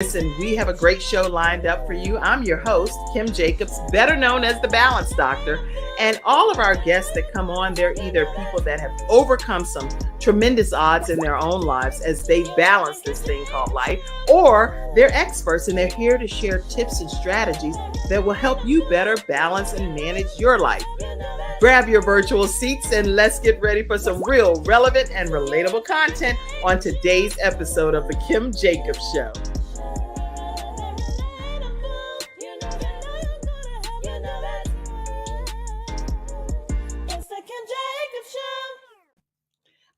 Listen, we have a great show lined up for you. I'm your host, Kim Jacobs, better known as the Balance Doctor. And all of our guests that come on, they're either people that have overcome some tremendous odds in their own lives as they balance this thing called life, or they're experts and they're here to share tips and strategies that will help you better balance and manage your life. Grab your virtual seats and let's get ready for some real, relevant, and relatable content on today's episode of The Kim Jacobs Show.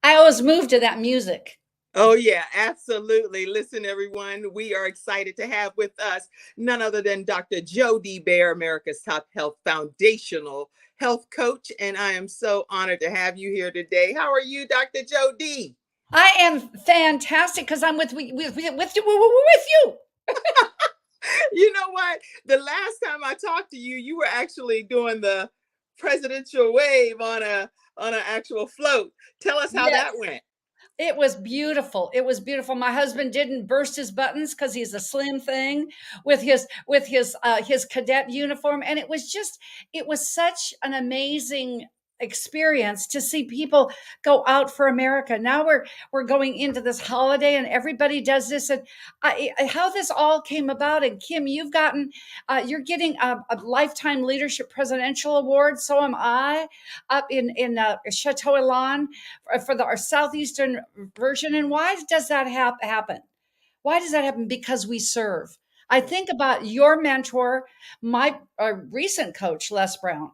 I always move to that music. Oh, yeah, absolutely. Listen, everyone, we are excited to have with us none other than Dr. Jody BAER, America's top health foundational health coach. And I am so honored to have you here today. How are you, Dr. Jody? I am fantastic because I'm with you. You know what? The last time I talked to you, you were actually doing the presidential wave on an actual float. Tell us how that went. It was beautiful. It was beautiful. My husband didn't burst his buttons because he's a slim thing with his cadet uniform, and it was such an amazing experience to see people go out for America. Now we're going into this holiday, and everybody does this. And how this all came about. And Kim, you're getting a lifetime leadership presidential award. So am I, up in Chateau Elan for our southeastern version. And why does that happen? Why does that happen? Because we serve. I think about your mentor, my recent coach, Les Brown,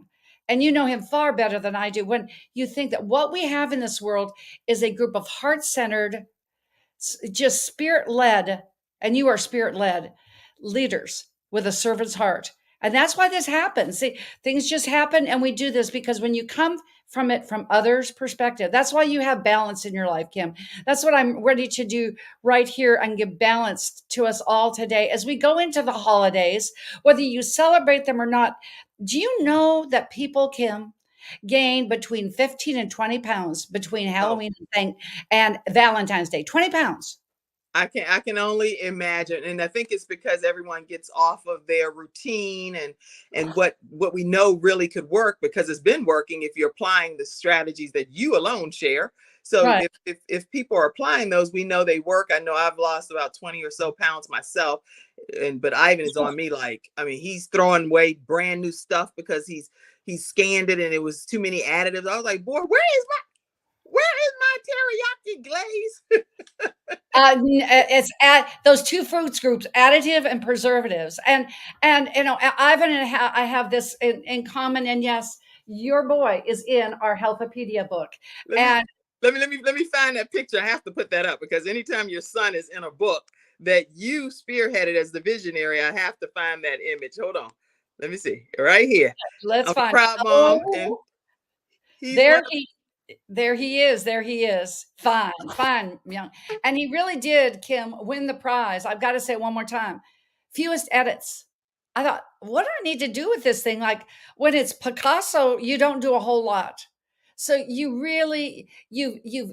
and you know him far better than I do. When you think that what we have in this world is a group of heart-centered, just spirit-led, and you are spirit-led leaders with a servant's heart. And that's why this happens. See, things just happen, and we do this because when you come from it from others' perspective, that's why you have balance in your life, Kim. That's what I'm ready to do right here and give balance to us all today as we go into the holidays, whether you celebrate them or not. Do you know that people, Kim, gain between 15 and 20 pounds between Halloween and Valentine's Day? 20 pounds. I can only imagine. And I think it's because everyone gets off of their routine and what we know really could work, because it's been working if you're applying the strategies that you alone share. So Right. if people are applying those, we know they work. I know I've lost about 20 or so pounds myself. But Ivan is on me like, I mean, he's throwing away brand new stuff because he's scanned it and it was too many additives. I was like, boy, where is my teriyaki glaze? It's at those two fruits groups, additive and preservatives. And you know, Ivan and I have this in common. And yes, your boy is in our Healthopedia book. Let me find that picture. I have to put that up because anytime your son is in a book that you spearheaded as the visionary, I have to find that image. Hold on. Let me see. Right here. Let's find proud mom. And there he is. Fine, young. And he really did, Kim, win the prize. I've got to say one more time. Fewest edits. I thought, what do I need to do with this thing? Like when it's Picasso, you don't do a whole lot. So you really, you've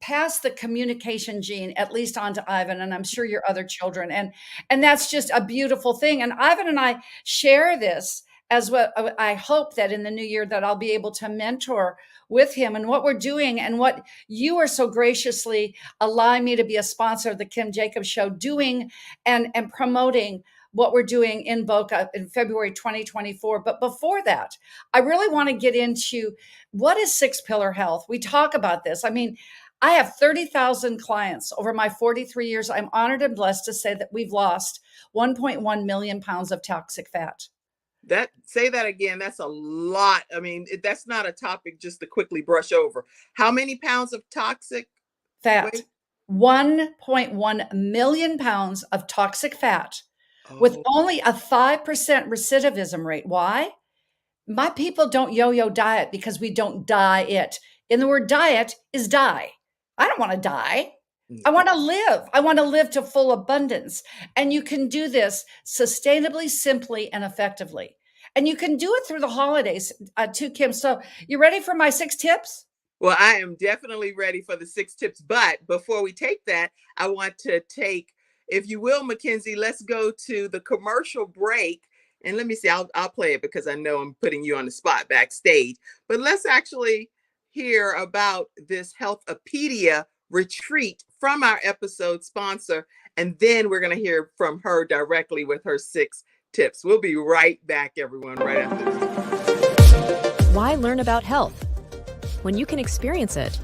passed the communication gene, at least onto Ivan, and I'm sure your other children. And that's just a beautiful thing. And Ivan and I share this as well. I hope that in the new year that I'll be able to mentor with him and what we're doing and what you are so graciously allowing me to be a sponsor of the Kim Jacobs Show, doing and promoting what we're doing in Boca in February 2024. But before that, I really want to get into what is six pillar health. We talk about this. I mean, I have 30,000 clients over my 43 years. I'm honored and blessed to say that we've lost 1.1 million pounds of toxic fat. Say that again. That's a lot. I mean, that's not a topic just to quickly brush over. How many pounds of toxic fat? 1.1 million pounds of toxic fat with only a 5% recidivism rate. Why? My people don't yo-yo diet because we don't diet. And the word diet is die. I don't want to die. I want to live. I want to live to full abundance. And you can do this sustainably, simply, and effectively. And you can do it through the holidays too, Kim. So you ready for my 6 tips? Well, I am definitely ready for the 6 tips. But before we take that, I want to take if you will, Mackenzie, let's go to the commercial break. And let me see, I'll play it because I know I'm putting you on the spot backstage. But let's actually hear about this Healthopedia retreat from our episode sponsor. And then we're going to hear from her directly with her 6 tips. We'll be right back, everyone, right after this. Why learn about health when you can experience it?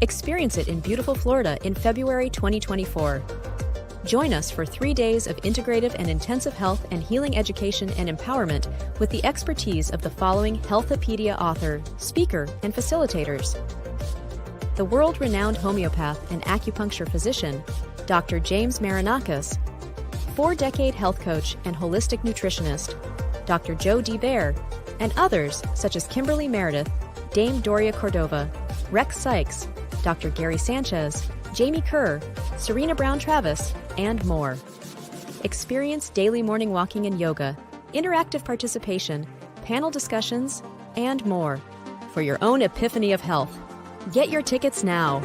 Experience it in beautiful Florida in February 2024. Join us for 3 days of integrative and intensive health and healing education and empowerment with the expertise of the following Healthopedia author, speaker, and facilitators. The world-renowned homeopath and acupuncture physician, Dr. James Marinakis, 4-decade health coach and holistic nutritionist, Dr. Joe D. BAER, and others such as Kimberly Meredith, Dame Doria Cordova, Rex Sykes, Dr. Gary Sanchez, Jamie Kerr, Serena Brown-Travis, and more. Experience daily morning walking and yoga, interactive participation, panel discussions, and more for your own epiphany of health. Get your tickets now.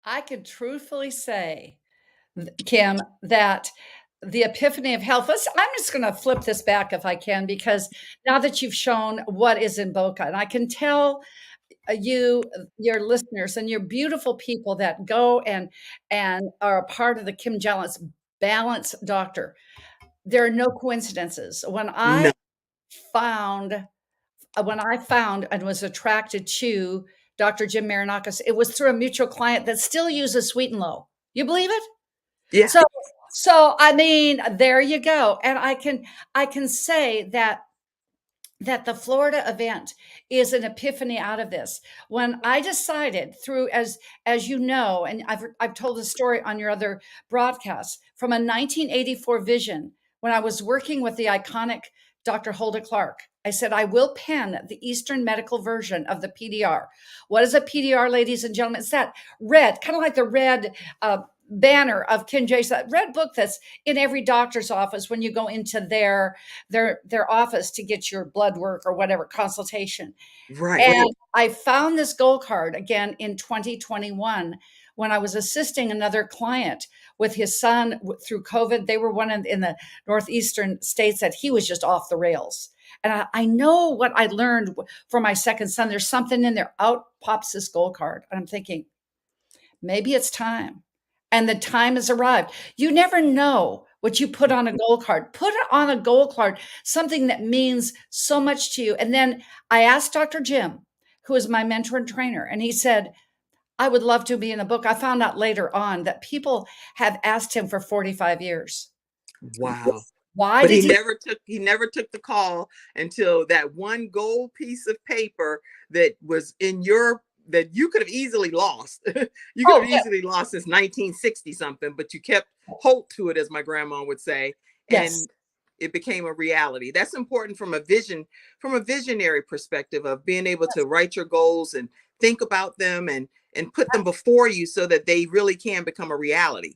I can truthfully say, Kim, that the epiphany of health. I'm just going to flip this back if I can, because now that you've shown what is in Boca, and I can tell you, your listeners, and your beautiful people that go and are a part of the Kim Jallis Balance Doctor. There are no coincidences. No. Found when I found and was attracted to Dr. Jim Marinakis, it was through a mutual client that still uses Sweet and Low. You believe it? Yeah. So I mean, there you go. And I can say that the Florida event is an epiphany out of this. When I decided through, as you know, and I've told the story on your other broadcasts, from a 1984 vision when I was working with the iconic Dr. Hulda Clark. I said, I will pen the Eastern medical version of the PDR. What is a PDR, ladies and gentlemen? It's that red, kind of like the red banner of Kimjacobsinc, that red book that's in every doctor's office when you go into their office to get your blood work or whatever consultation. Right. And I found this gold card again in 2021 when I was assisting another client with his son through COVID. They were one in the northeastern states that he was just off the rails. And I know what I learned for my second son. There's something in there. Out pops this gold card. And I'm thinking, maybe it's time. And the time has arrived. You never know what you put on a gold card. Put it on a gold card, something that means so much to you. And then I asked Dr. Jim, who is my mentor and trainer, and he said, I would love to be in a book. I found out later on that people have asked him for 45 years. Wow. Why but did he never took the call until that one gold piece of paper that was in your that you could have easily lost. You could have easily lost since 1960 something, but you kept hold to it, as my grandma would say. Yes. And it became a reality. That's important from a visionary perspective of being able to write your goals and think about them and put them before you so that they really can become a reality.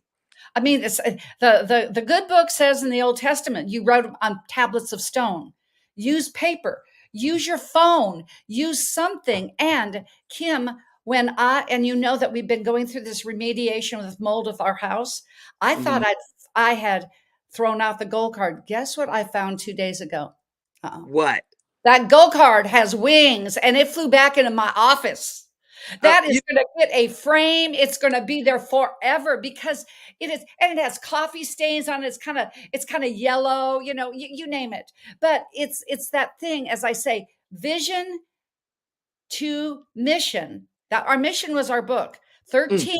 I mean, it's the good book says in the Old Testament, you wrote on tablets of stone. Use paper, use your phone, use something. And Kim, and you know that we've been going through this remediation with mold of our house. I thought I had thrown out the gold card. Guess what I found 2 days ago? What? That gold card has wings and it flew back into my office. That is going to get a frame. It's going to be there forever because it is, and it has coffee stains on it. It's kind of yellow, you name it. But it's that thing, as I say, vision to mission. That our mission was our book. 13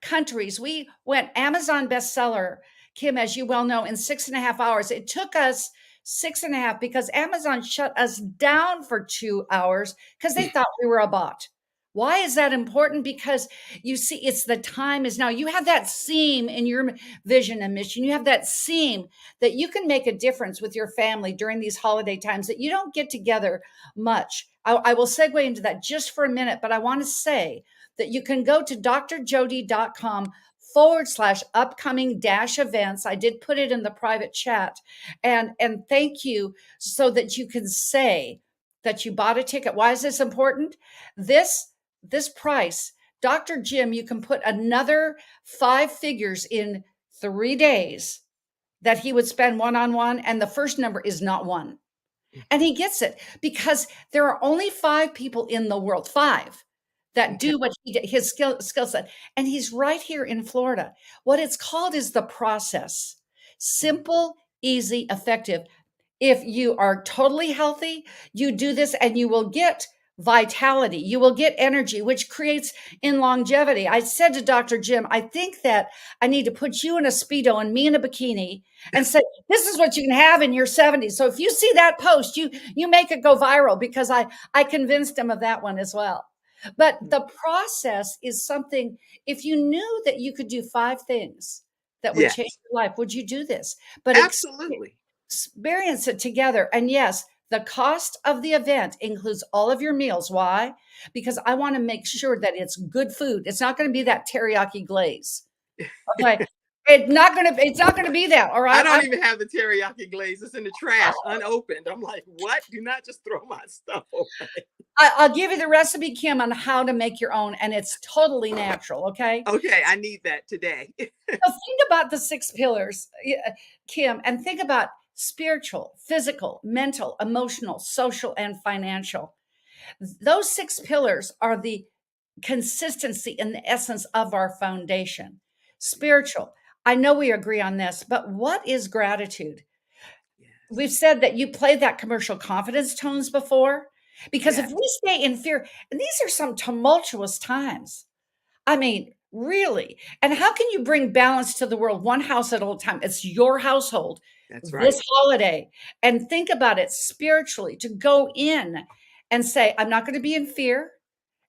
countries. We went Amazon bestseller, Kim, as you well know, in 6.5 hours. It took us 6.5 because Amazon shut us down for 2 hours because they thought we were a bot. Why is that important? Because you see, it's the time is now. You have that seam in your vision and mission. You have that seam that you can make a difference with your family during these holiday times that you don't get together much. I will segue into that just for a minute, but I want to say that you can go to drjody.com upcoming dash events. I did put it in the private chat. And thank you, so that you can say that you bought a ticket. Why is this important? This price, Dr. Jim, you can put another 5 figures in 3 days that he would spend one-on-one, and the first number is not 1. And he gets it because there are only 5 people in the world, 5, that Okay. do what he did, his skill set. And he's right here in Florida. What it's called is the process. Simple, easy, effective. If you are totally healthy, you do this and you will get vitality. You will get energy, which creates in longevity. I said to Dr. Jim, I think that I need to put you in a Speedo and me in a bikini and say, this is what you can have in your 70s. So if you see that post, you make it go viral, because I convinced him of that one as well. But the process is something, if you knew that you could do 5 things that would Yes, change your life, would you do this? But absolutely. experience it together. And yes, the cost of the event includes all of your meals. Why? Because I want to make sure that it's good food. It's not going to be that teriyaki glaze. Okay. It's not going to be that. All I right. don't even have the teriyaki glaze. It's in the trash, unopened. I'm like, what? Do not just throw my stuff away. I'll give you the recipe, Kim, on how to make your own, and it's totally natural. Okay. Okay, I need that today. So think about the 6 pillars, Kim, and think about spiritual, physical, mental, emotional, social, and financial. Those 6 pillars are the consistency and the essence of our foundation. Spiritual. I know we agree on this, but what is gratitude? We've Yes, said that you played that commercial confidence tones before, because if yes, we stay in fear, and these are some tumultuous times. I mean, really. And how can you bring balance to the world one house at a time? It's your household that's right. this holiday. And think about it spiritually, to go in and say, I'm not going to be in fear.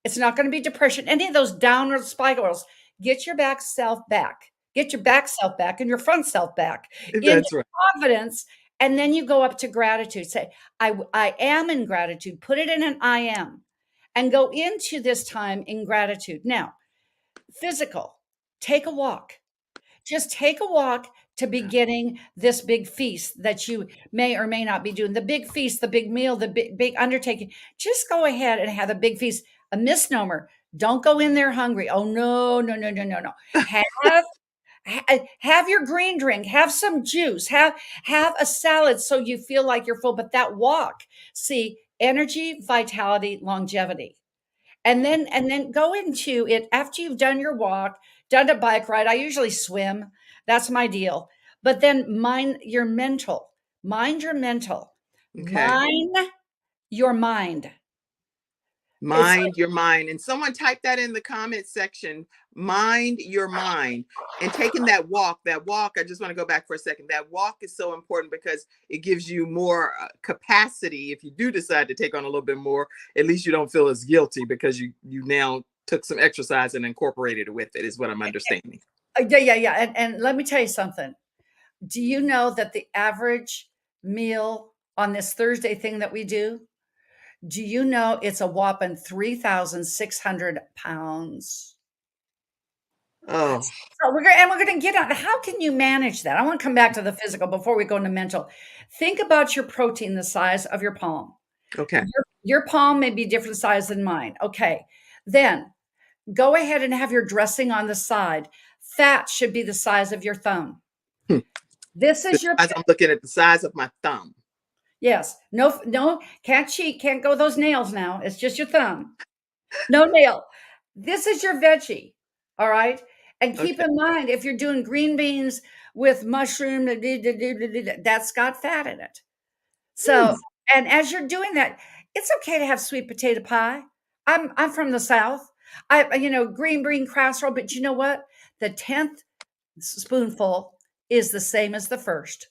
It's not going to be depression, any of those downward spirals. Get your back self back. Get your back self back and your front self back into That's right. confidence. And then you go up to gratitude. Say, I am in gratitude. Put it in an I am, and go into this time in gratitude. Now, physical, take a walk. Just take a walk to beginning this big feast that you may or may not be doing. The big feast, the big meal, the big undertaking. Just go ahead and have a big feast. A misnomer. Don't go in there hungry. Oh, no, no, no, no, no, no. Have your green drink, have some juice, have a salad so you feel like you're full. But that walk, see, energy, vitality, longevity. And then go into it after you've done your walk, done a bike ride. I usually swim. That's my deal. But then mind your mental. Mind your mental. Okay. Mind your mind. It's Mind your mind. And someone type that in the comment section. Mind your mind. And taking that walk, I just want to go back for a second. That walk is so important because it gives you more capacity. If you do decide to take on a little bit more, at least you don't feel as guilty because you now took some exercise and incorporated it with it, is what I'm understanding. yeah. And let me tell you something. Do you know that the average meal on this Thursday thing that we do you know it's a whopping 3,600 pounds? Oh, So we're gonna get on how can you manage that? I want to come back to the physical before we go into mental. Think about your protein the size of your palm. okay. Your palm may be different size than mine. Okay. Then go ahead and have your dressing on the side. Fat should be the size of your thumb. Hmm. This is your As I'm looking at the size of my thumb. yes. No, can't cheat, can't go those nails now. It's just your thumb. No nail. This is your veggie. All right. And keep Okay. in mind, if you're doing green beans with mushroom, that's got fat in it. Hmm. So, and as you're doing that, it's okay to have sweet potato pie. I'm from the South. Green bean casserole, but you know what? The 10th spoonful is the same as the first.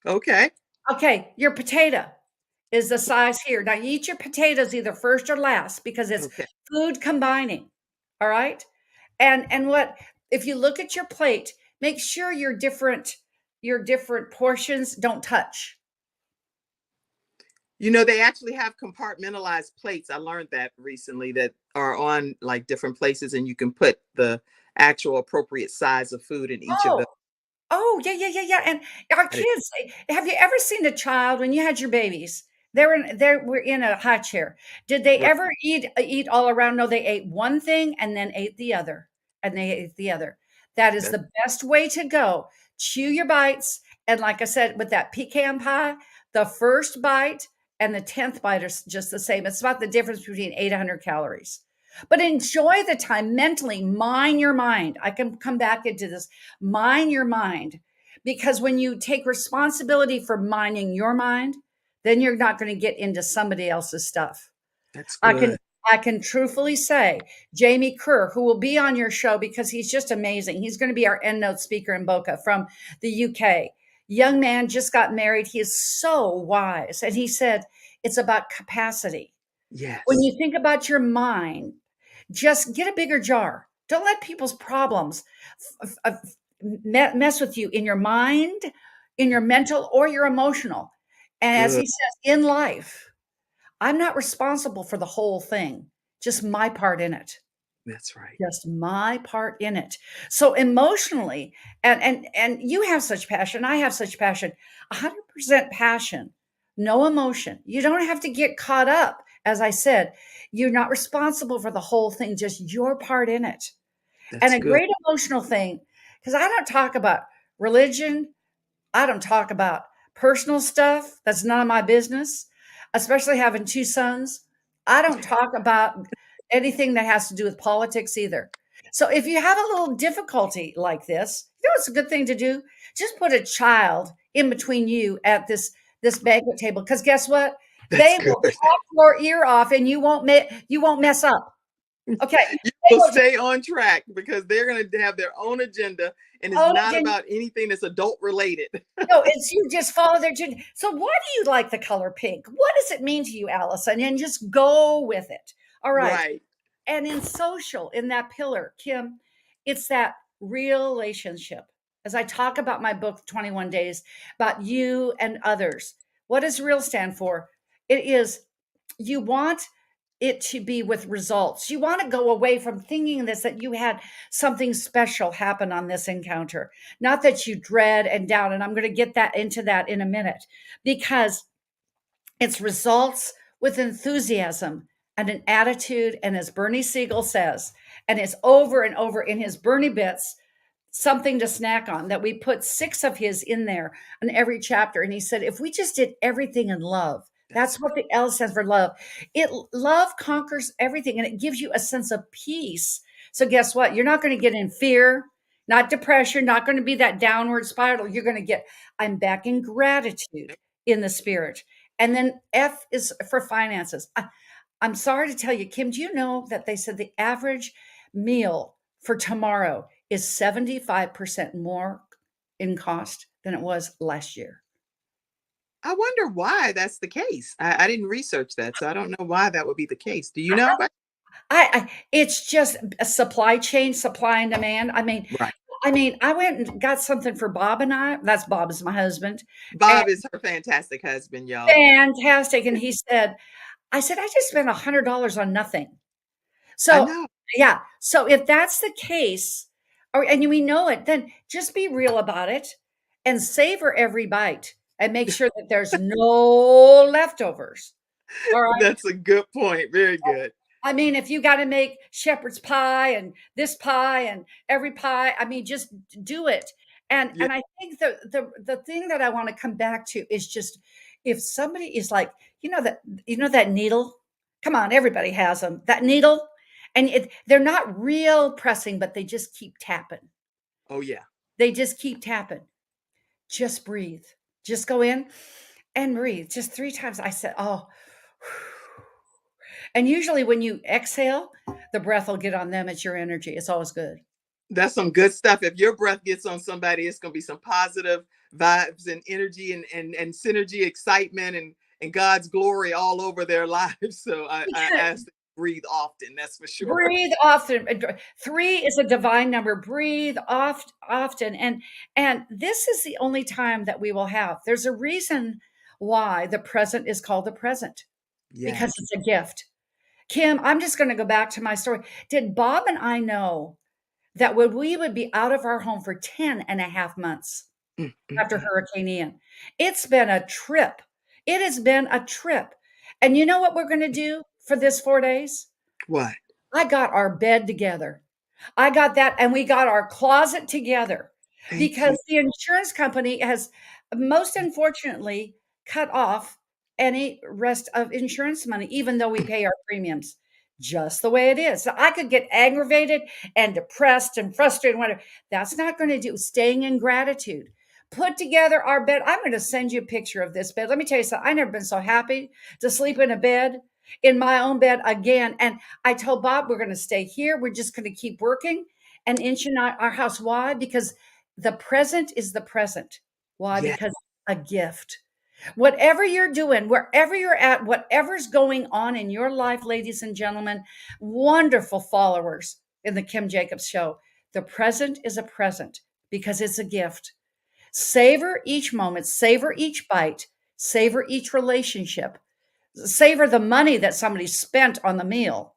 Okay. Okay, your potato is the size here. Now you eat your potatoes either first or last because it's Okay. food combining. All right. And what if you look at your plate, make sure your different portions don't touch. They actually have compartmentalized plates. I learned that recently that are on like different places, and you can put the actual appropriate size of food in each of Oh, those. oh, yeah, yeah, yeah, yeah, and our I didn't- kids, have you ever seen a child when you had your babies? They were in a high chair. Did they Right. ever eat all around? No, they ate one thing and then ate the other, and they ate the other. That is That's the best way to go. Chew your bites, and like I said, with that pecan pie, the first bite and the 10th bite are just the same. It's about the difference between 800 calories. But enjoy the time mentally, mine your mind. I can come back into this. Mine your mind. Because when you take responsibility for mining your mind, then you're not going to get into somebody else's stuff. that's I can good. I can truthfully say Jamie Kerr, who will be on your show because he's just amazing. He's going to be our EndNote speaker in Boca from the UK. Young man just got married. He is so wise. And he said it's about capacity. When Yes. you think about your mind, just get a bigger jar. Don't let people's problems mess with you in your mind, in your mental, or your emotional. And as Good. he says, in life, I'm not responsible for the whole thing, just my part in it. That's right. Just my part in it. So emotionally, and you have such passion, I have such passion, 100% passion, no emotion. You don't have to get caught up. As I said, you're not responsible for the whole thing, just your part in it. And That's a good. great emotional thing, because I don't talk about religion, I don't talk about personal stuff. That's none of my business, especially having two sons. I don't talk about anything that has to do with politics either. So if you have a little difficulty like this, you know what's a good thing to do? Just put a child in between you at this banquet table because guess what? That's They good. will talk your ear off and you won't mess up. Okay. You They will will stay on track because they're going to have their own agenda and it's own not it. about anything that's adult related. No, it's you just follow their tune. So why do you like the color pink? What does it mean to you, Allison? And just go with it. All right. Right. And in social, in that pillar, Kim, it's that real relationship. As I talk about my book, 21 Days, about you and others, what does real stand for? It is you want it to be with results. You want to go away from thinking this, that you had something special happen on this encounter, not that you dread and doubt. And I'm going to get that into that in a minute because it's results with enthusiasm and an attitude. And as Bernie Siegel says, and it's over and over in his Bernie bits, something to snack on, that we put 6 of his in there in every chapter. And he said, if we just did everything in love, That's that's what the L stands for, love. Love conquers everything and it gives you a sense of peace. So guess what? You're not going to get in fear, not depression, not going to be that downward spiral. You're going to get, I'm back in gratitude in the spirit. And then F is for finances. I'm sorry to tell you, Kim, do you know that they said the average meal for tomorrow is 75% more in cost than it was last year? I wonder why that's the case. I didn't research that, so I don't know why that would be the case. Do you know? I it's just a supply chain, supply and demand. Right. I went and got something for Bob and I. That's Bob is my husband. And Bob is her fantastic husband, y'all. fantastic. And he said, I said, I just spent $100 on nothing. I So, know. yeah. So if that's the case, or and we know it, then just be real about it and savor every bite and make sure that there's no leftovers. All right. That's a good point. Very good. I mean, if you got to make shepherd's pie and this pie and every pie, I mean, just do it. Yeah. And I think the thing that I want to come back to is just if somebody is like, that needle. Come on, everybody has them. That needle, and they're not real pressing, but they just keep tapping. Oh yeah. They just keep tapping. Just breathe. Just go in and breathe. Just 3 times. I said, oh. And usually when you exhale, the breath will get on them. It's your energy. It's always good. That's some good stuff. If your breath gets on somebody, it's gonna be some positive vibes and energy and synergy, excitement and God's glory all over their lives. So I ask them to breathe often, that's for sure. Breathe often. 3 is a divine number. Breathe often. And this is the only time that we will have. There's a reason why the present is called the present because Yes. it's a gift. Kim, I'm just going to go back to my story. Did Bob and I know that we would be out of our home for 10 and a half months mm, mm, after mm. Hurricane Ian. It's been a trip. It has been a trip. And you know what we're going to do for this 4 days? What? I got our bed together. I got that, and we got our closet together Thank you. because the insurance company has most unfortunately cut off any rest of insurance money, even though we pay our premiums just the way it is. So I could get aggravated and depressed and frustrated, and whatever. That's not going to do. Staying in gratitude. Put together our bed. I'm going to send you a picture of this bed. Let me tell you something. I've never been so happy to sleep in a bed, in my own bed again. And I told Bob, we're going to stay here. We're just going to keep working and inching our house. Why? Because the present is the present. Why? Yes. Because a gift. Whatever you're doing, wherever you're at, whatever's going on in your life, ladies and gentlemen, wonderful followers in the Kim Jacobs Show, the present is a present because it's a gift. Savor each moment, savor each bite, savor each relationship, savor the money that somebody spent on the meal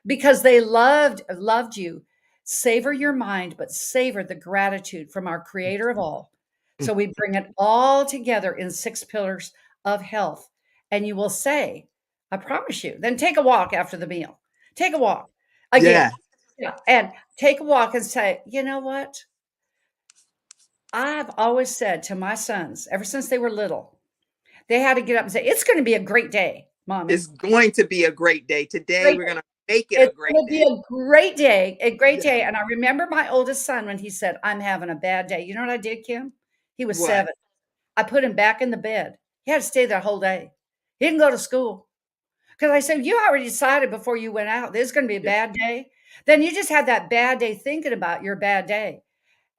because they loved you. Savor your mind, but savor the gratitude from our creator of all. Mm. So we bring it all together in 6 pillars of health. And you will say, I promise you, then take a walk after the meal. Take a walk again. Yeah. Yeah. And take a walk and say, you know what? I've always said to my sons, ever since they were little, they had to get up and say, it's going to be a great day, It's mommy. going to be a great day. Today, Great we're day. going to make it a It's great gonna be day. a great day, a great Yeah. day. And I remember my oldest son when he said, I'm having a bad day. You know what I did, Kim? He was What? 7. I put him back in the bed. He had to stay there the whole day. He didn't go to school. Because I said, you already decided before you went out, this is going to be a Yeah. bad day. Then you just had that bad day thinking about your bad day.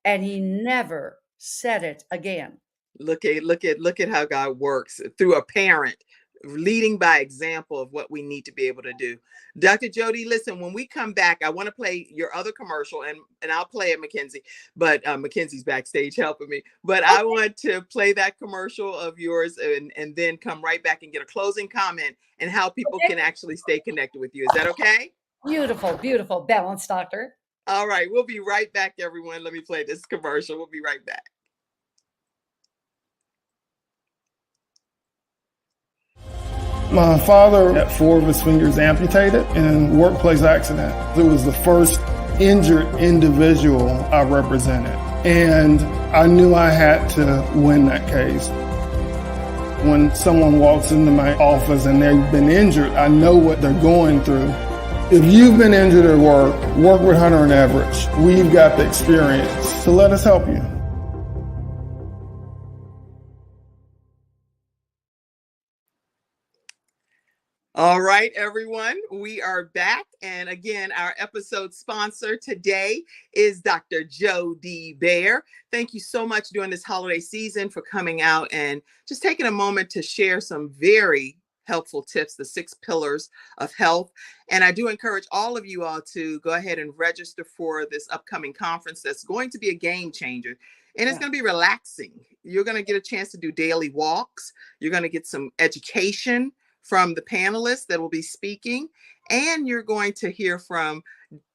And he never said it again. Look at how God works through a parent leading by example of what we need to be able to do. Dr. Jody, listen, when we come back, I want to play your other commercial and I'll play it, Mackenzie, but Mackenzie's backstage helping me. But I want to play that commercial of yours and then come right back and get a closing comment and how people Okay. can actually stay connected with you. Is that okay? Beautiful, beautiful. Balanced, doctor. All right, we'll be right back, everyone. Let me play this commercial. We'll be right back. My father had 4 of his fingers amputated in a workplace accident. It was the first injured individual I represented, and I knew I had to win that case. When someone walks into my office and they've been injured, I know what they're going through. If you've been injured at work with Hunter and Everett. We've got the experience, so let us help you. All right, everyone, we are back. And again, our episode sponsor today is Dr. Jody BAER. Thank you so much during this holiday season for coming out and just taking a moment to share some very helpful tips, the 6 pillars of health. And I do encourage all of you all to go ahead and register for this upcoming conference that's going to be a game changer. And it's going to be relaxing. You're going to get a chance to do daily walks. You're going to get some education from the panelists that will be speaking, and you're going to hear from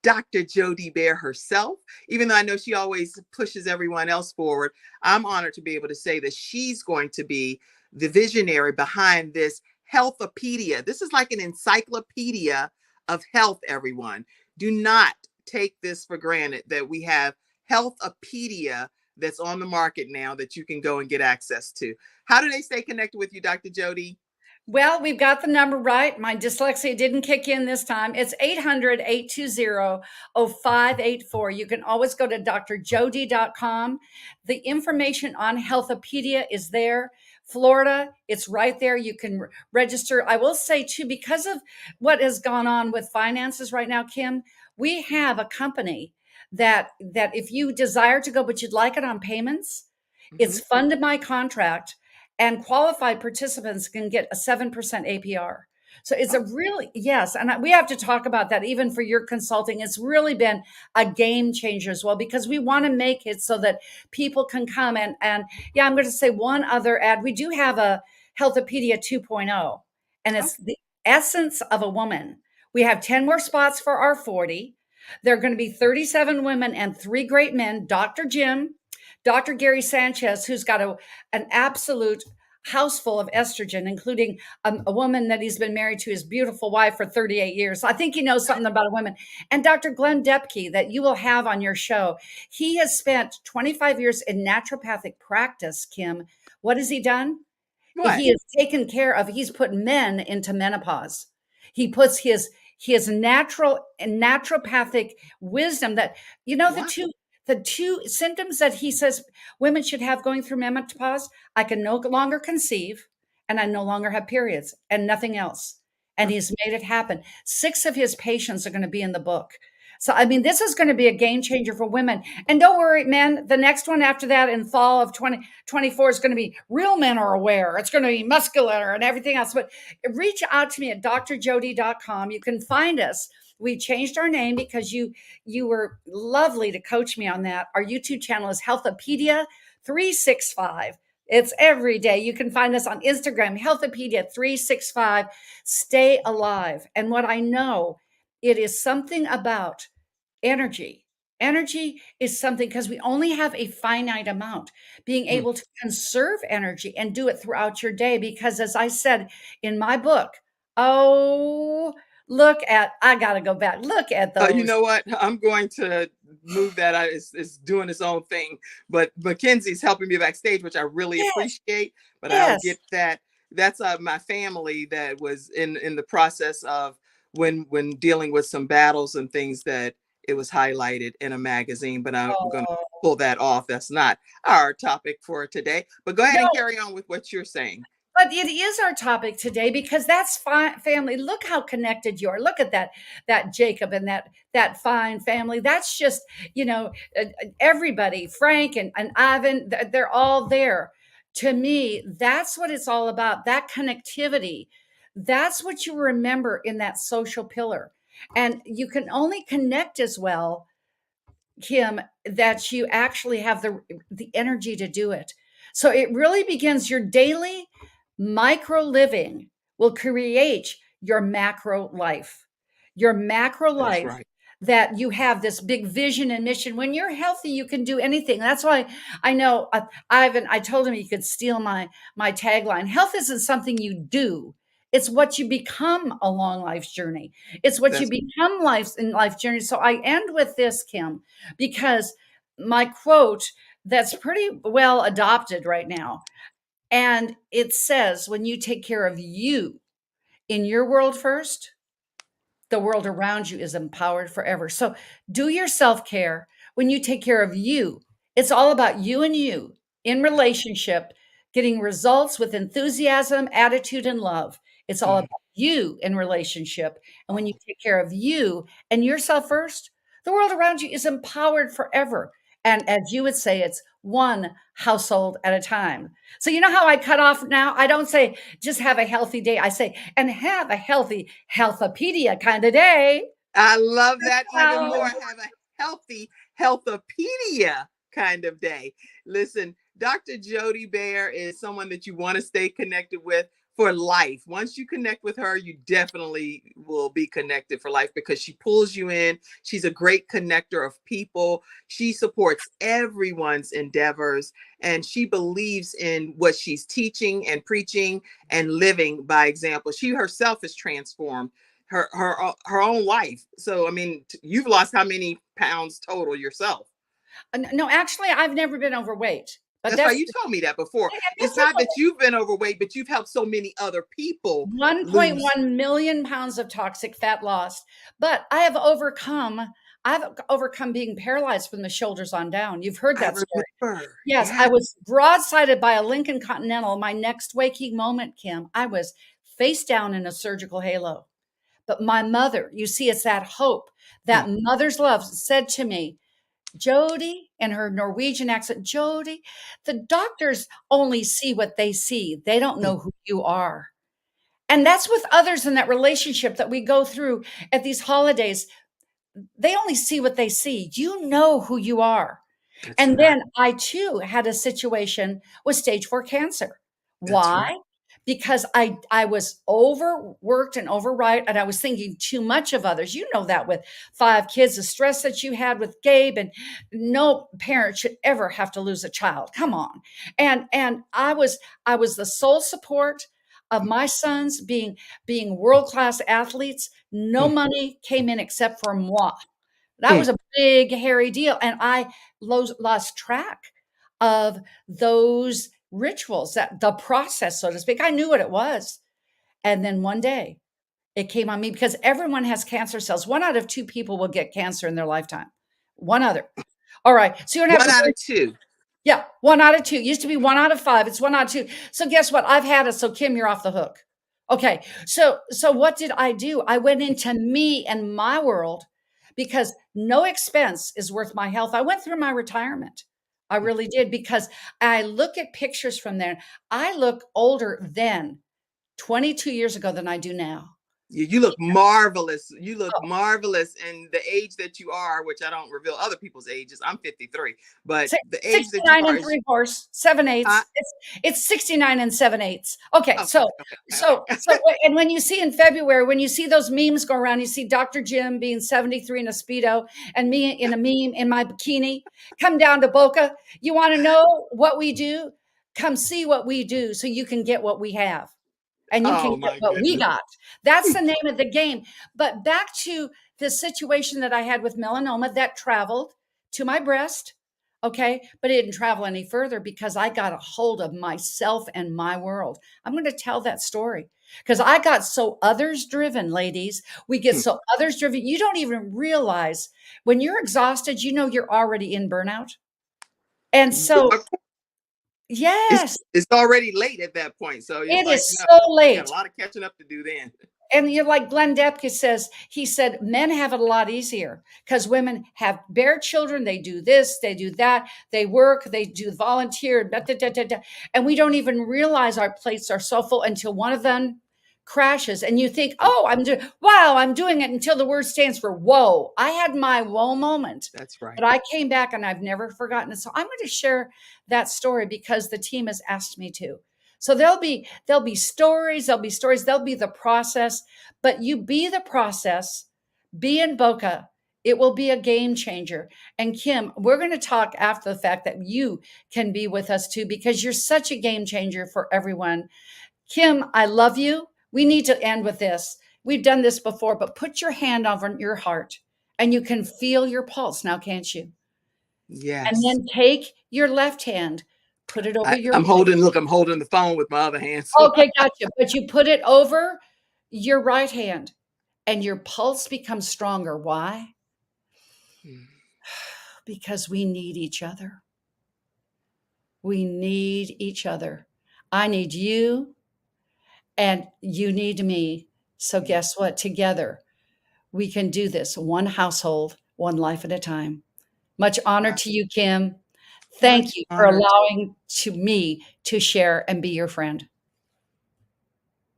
Dr. Jody BAER herself. Even though I know she always pushes everyone else forward, I'm honored to be able to say that she's going to be the visionary behind this Healthopedia. This is like an encyclopedia of health, everyone. Do not take this for granted that we have Healthopedia that's on the market now that you can go and get access to. How do they stay connected with you, Dr. Jody? Well, we've got the number right. My dyslexia didn't kick in this time. It's 800-820-0584. You can always go to drjody.com. The information on Healthopedia is there. Florida, it's right there. You can register. I will say too, because of what has gone on with finances right now, Kim, we have a company that if you desire to go, but you'd like it on payments, it's funded by contract, and qualified participants can get a 7% APR. So it's a really, yes. And we have to talk about that even for your consulting. It's really been a game changer as well, because we want to make it so that people can come and yeah, I'm going to say one other ad. We do have a Healthopedia 2.0, and it's the essence of a woman. We have 10 more spots for our 40. There are going to be 37 women and 3 great men, Dr. Jim, Dr. Gary Sanchez, who's got an absolute house full of estrogen, including a woman that he's been married to, his beautiful wife, for 38 years. So I think he knows something about a woman. And Dr. Glenn Depke, that you will have on your show. He has spent 25 years in naturopathic practice, Kim. What has he done? What? He has taken care of, he's put men into menopause. He puts his natural and naturopathic wisdom that, Wow. the two symptoms that he says women should have going through menopause: I can no longer conceive, and I no longer have periods, and nothing else. And he's made it happen. 6 of his patients are going to be in the book. So, I mean, this is going to be a game changer for women. And don't worry, men, the next one after that in fall of 2024 is going to be Real Men Are Aware. It's going to be muscular and everything else. But reach out to me at drjody.com. You can find us. We changed our name because you were lovely to coach me on that. Our YouTube channel is Healthopedia 365. It's every day. You can find us on Instagram, Healthopedia 365. Stay alive. And what I know, it is something about energy. Energy is something, because we only have a finite amount, being able to conserve energy and do it throughout your day. Because as I said in my book, oh, I got to go back. Look at You those. know what? I'm going to move that out. It's doing its own thing. But Mackenzie's helping me backstage, which I really appreciate. But I'll Yes. get that. That's my family that was in the process of when dealing with some battles and things, that it was highlighted in a magazine. But I'm going to pull that off. That's not our topic for today. But go ahead and carry on with what you're saying. But it is our topic today, because that's family. Look how connected you are. Look at that Jacob and that fine family. That's just, everybody, Frank and Ivan, they're all there. To me, that's what it's all about. That connectivity. That's what you remember in that social pillar. And you can only connect as well, Kim, that you actually have the energy to do it. So it really begins your daily micro living will create your macro life. Your macro That's life, right. that you have this big vision and mission. When you're healthy, you can do anything. That's why I know Ivan, I told him he could steal my tagline. Health isn't something you do. It's what you become along life's journey. It's what you become in life's journey. So I end with this, Kim, because my quote that's pretty well adopted right now. And it says, when you take care of you in your world first, the world around you is empowered forever. So do your self-care. When you take care of you, it's all about you and you in relationship, getting results with enthusiasm, attitude, and love. It's all about you in relationship. And when you take care of you and yourself first, the world around you is empowered forever. And as you would say, it's one household at a time. So you know how I cut off now? I don't say just have a healthy day. I say, and have a healthy healthopedia kind of day. I love that even more. Have a healthy healthopedia kind of day. Listen, Dr. Jody BAER is someone that you want to stay connected with for life. Once you connect with her, you definitely will be connected for life, because she pulls you in. She's a great connector of people. She supports everyone's endeavors, and she believes in what she's teaching and preaching and living by example. She herself is transformed her own life. So, I mean, you've lost how many pounds total yourself? No, actually, I've never been overweight. But That's right. You told me that before. It's not that you've been overweight, but you've helped so many other people. 1.1 million pounds of toxic fat lost. But I've overcome being paralyzed from the shoulders on down. You've heard that story. Yes, I was broadsided by a Lincoln Continental. My next waking moment, Kim, I was face down in a surgical halo. But my mother, you see, it's that hope, that mother's love, said to me, Jody, in her Norwegian accent, Jody, the doctors only see what they see. They don't know who you are. And that's with others in that relationship that we go through at these holidays. They only see what they see. You know who you are. Then I too had a situation with stage 4 cancer. Why? because I was overworked and overwrought, and I was thinking too much of others. You know that with 5 kids, the stress that you had with Gabe, and no parent should ever have to lose a child. Come on. And I was the sole support of my sons being world-class athletes. No money came in except for moi. That was a big, hairy deal. And I lost track of those rituals, that the process, so to speak. I knew what it was. And then one day it came on me, because everyone has cancer cells. 1 out of 2 people will get cancer in their lifetime. One other. All right. So you don't have 1 out of 2. Yeah, 1 out of 2. It used to be 1 out of 5. It's 1 out of 2. So guess what? I've had it. So Kim, you're off the hook. Okay. So what did I do? I went into me and my world, because no expense is worth my health. I went through my retirement. I really did, because I look at pictures from there. I look older then, 22 years ago, than I do now. You look marvelous. You look marvelous. And the age that you are, which I don't reveal other people's ages. I'm 53, but the age that you are 69 and 3/4, 7/8. It's 69 and 7/8. Okay. So, and when you see in February, when you see those memes go around, you see Dr. Jim being 73 in a Speedo and me in a meme in my bikini. Come down to Boca. You want to know what we do? Come see what we do, so you can get what we have. And you can get what we got. That's the name of the game. But back to the situation that I had with melanoma that traveled to my breast. Okay. But it didn't travel any further, because I got a hold of myself and my world. I'm going to tell that story, because I got so others driven, ladies. We get so others driven. You don't even realize when you're exhausted, you're already in burnout. And so, yes, it's already late at that point. So it is so late. You got a lot of catching up to do then. And you're like Glenn Depke says, he said, men have it a lot easier, because women bear children. They do this, they do that, they work, they do volunteer, and we don't even realize our plates are so full until one of them crashes. And you think, oh, I'm doing it, until the word stands for whoa. I had my whoa moment. That's right. But I came back and I've never forgotten it. So I'm going to share that story, because the team has asked me to. So there'll be stories, there'll be the process, but you be the process, be in Boca. It will be a game changer. And Kim, we're going to talk after the fact that you can be with us too, because you're such a game changer for everyone. Kim, I love you. We need to end with this. We've done this before, but put your hand on your heart and you can feel your pulse now, can't you? Yes. And then take your left hand, put it over I'm holding the phone with my other hand. Okay, gotcha. But you put it over your right hand and your pulse becomes stronger. Why? Because we need each other. We need each other. I need you and you need me. So guess what? Together, we can do this. One household, one life at a time. Much honor to you, Kim. Thank you for allowing me to share and be your friend.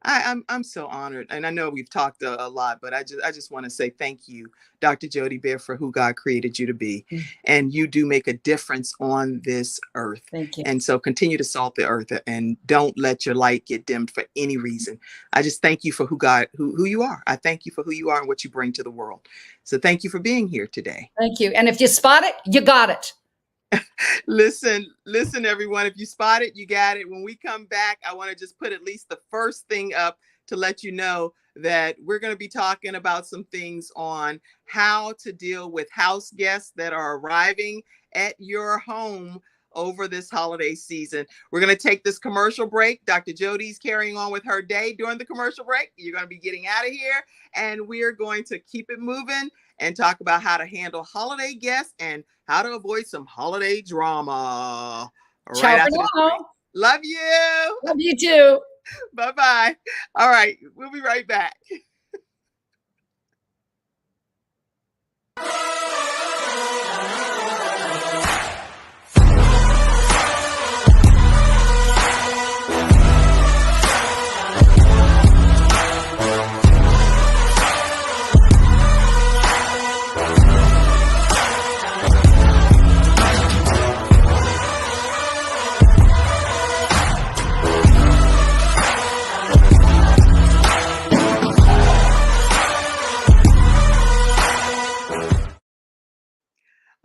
I'm so honored. And I know we've talked a lot, but I just want to say thank you, Dr. Jody BAER, for who God created you to be. And you do make a difference on this earth. Thank you. And so continue to salt the earth and don't let your light get dimmed for any reason. I just thank you for who you are. I thank you for who you are and what you bring to the world. So thank you for being here today. Thank you. And if you spot it, you got it. Listen, everyone, if you spot it, you got it. When we come back, I want to just put at least the first thing up to let you know that we're going to be talking about some things on how to deal with house guests that are arriving at your home over this holiday season. We're going to take this commercial break. Dr. Jody's carrying on with her day during the commercial break. You're going to be getting out of here, and we're going to keep it moving and talk about how to handle holiday guests and how to avoid some holiday drama. Right after this break. Love you. Love you too. Bye-bye. All right. We'll be right back.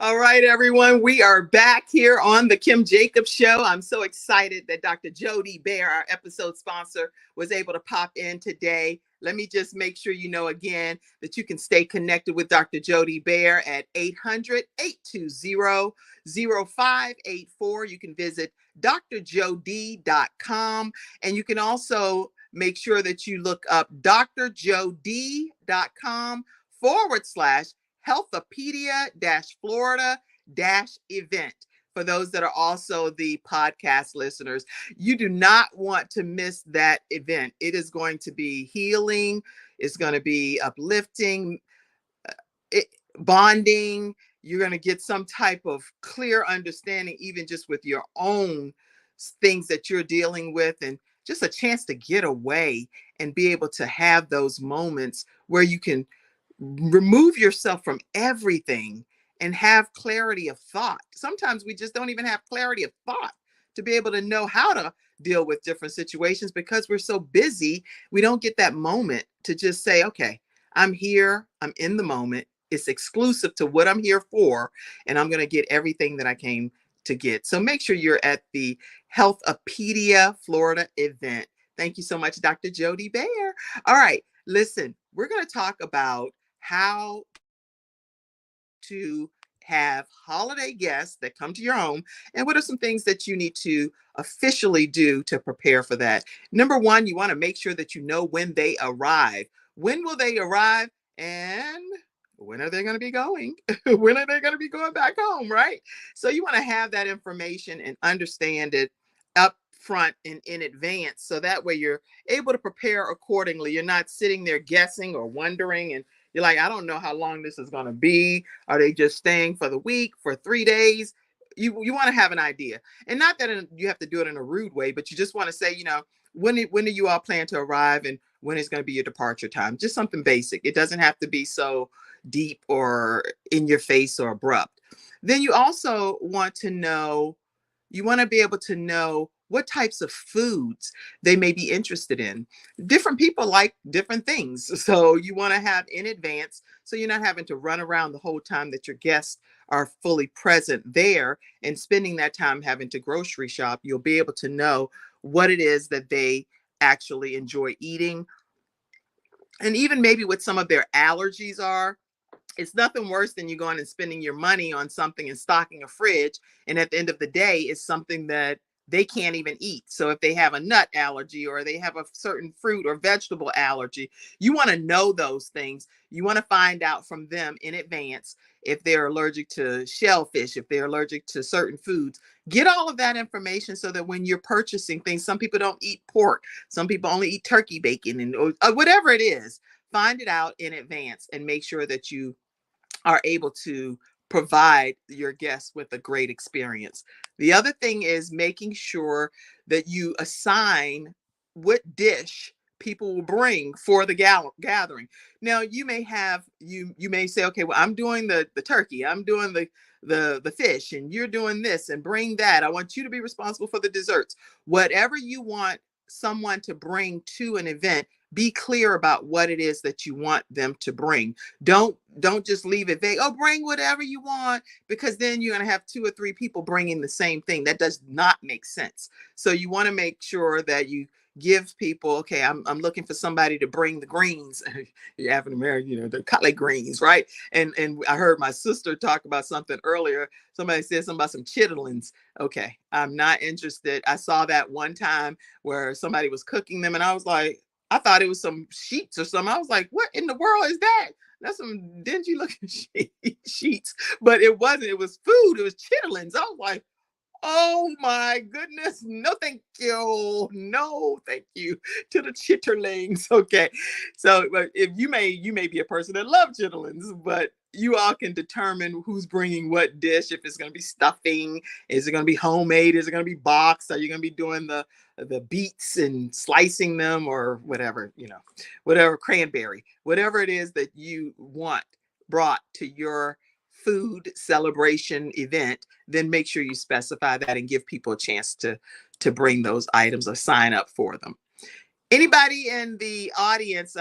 All right, everyone. We are back here on the Kim Jacobs Show. I'm so excited that Dr. Jody BAER, our episode sponsor, was able to pop in today. Let me just make sure you know again that you can stay connected with Dr. Jody BAER at 800-820-0584. You can visit drjod.com, and you can also make sure that you look up drjod.com/ Healthopedia-Florida-event. For those that are also the podcast listeners, you do not want to miss that event. It is going to be healing. It's going to be uplifting, it, bonding. You're going to get some type of clear understanding, even just with your own things that you're dealing with, and just a chance to get away and be able to have those moments where you can remove yourself from everything and have clarity of thought. Sometimes we just don't even have clarity of thought to be able to know how to deal with different situations because we're so busy. We don't get that moment to just say, okay, I'm here, I'm in the moment. It's exclusive to what I'm here for, and I'm going to get everything that I came to get. So make sure you're at the Healthopedia Florida event. Thank you so much, Dr. Jody BAER. All right, listen, we're going to talk about how to have holiday guests that come to your home, and what are some things that you need to officially do to prepare for that. Number one, you want to make sure that you know when they arrive. When will they arrive, and when are they going to be going? When are they going to be going back home, right? So you want to have that information and understand it up front and in advance, so that way you're able to prepare accordingly. You're not sitting there guessing or wondering, and you're like, I don't know how long this is going to be. Are they just staying for the week, for 3 days? You want to have an idea, and not that you have to do it in a rude way, but you just want to say, when do you all plan to arrive, and when is going to be your departure time? Just something basic. It doesn't have to be so deep or in your face or abrupt. Then you also want to know, you want to be able to know what types of foods they may be interested in. Different people like different things. So you want to have in advance, so you're not having to run around the whole time that your guests are fully present there and spending that time having to grocery shop. You'll be able to know what it is that they actually enjoy eating, and even maybe what some of their allergies are. It's nothing worse than you going and spending your money on something and stocking a fridge, and at the end of the day, it's something that they can't even eat. So if they have a nut allergy, or they have a certain fruit or vegetable allergy, you want to know those things. You want to find out from them in advance if they're allergic to shellfish, if they're allergic to certain foods. Get all of that information so that when you're purchasing things, some people don't eat pork, some people only eat turkey bacon, and or whatever it is, find it out in advance and make sure that you are able to provide your guests with a great experience. The other thing is making sure that you assign what dish people will bring for the gathering. Now, you may have, you may say, okay, well, I'm doing the turkey, I'm doing the fish, and you're doing this, and bring that. I want you to be responsible for the desserts. Whatever you want someone to bring to an event, be clear about what it is that you want them to bring. Don't just leave it vague. Oh, bring whatever you want, because then you're going to have 2 or 3 people bringing the same thing. That does not make sense. So you want to make sure that you give people, okay, I'm looking for somebody to bring the greens. You're African American, the collard greens, right? And I heard my sister talk about something earlier. Somebody said something about some chitlins. Okay, I'm not interested. I saw that one time where somebody was cooking them, and I was like, I thought it was some sheets or something. I was like, what in the world is that? That's some dingy looking sheets. But it wasn't. It was food. It was chitlins. I was like, oh my goodness. No, thank you. No, thank you to the chitterlings. Okay. So but if you may be a person that loves chitterlings, but you all can determine who's bringing what dish. If it's going to be stuffing, is it going to be homemade? Is it going to be boxed? Are you going to be doing the beets and slicing them, or whatever, whatever, cranberry, whatever it is that you want brought to your food celebration event, then make sure you specify that and give people a chance to bring those items or sign up for them. Anybody in the audience,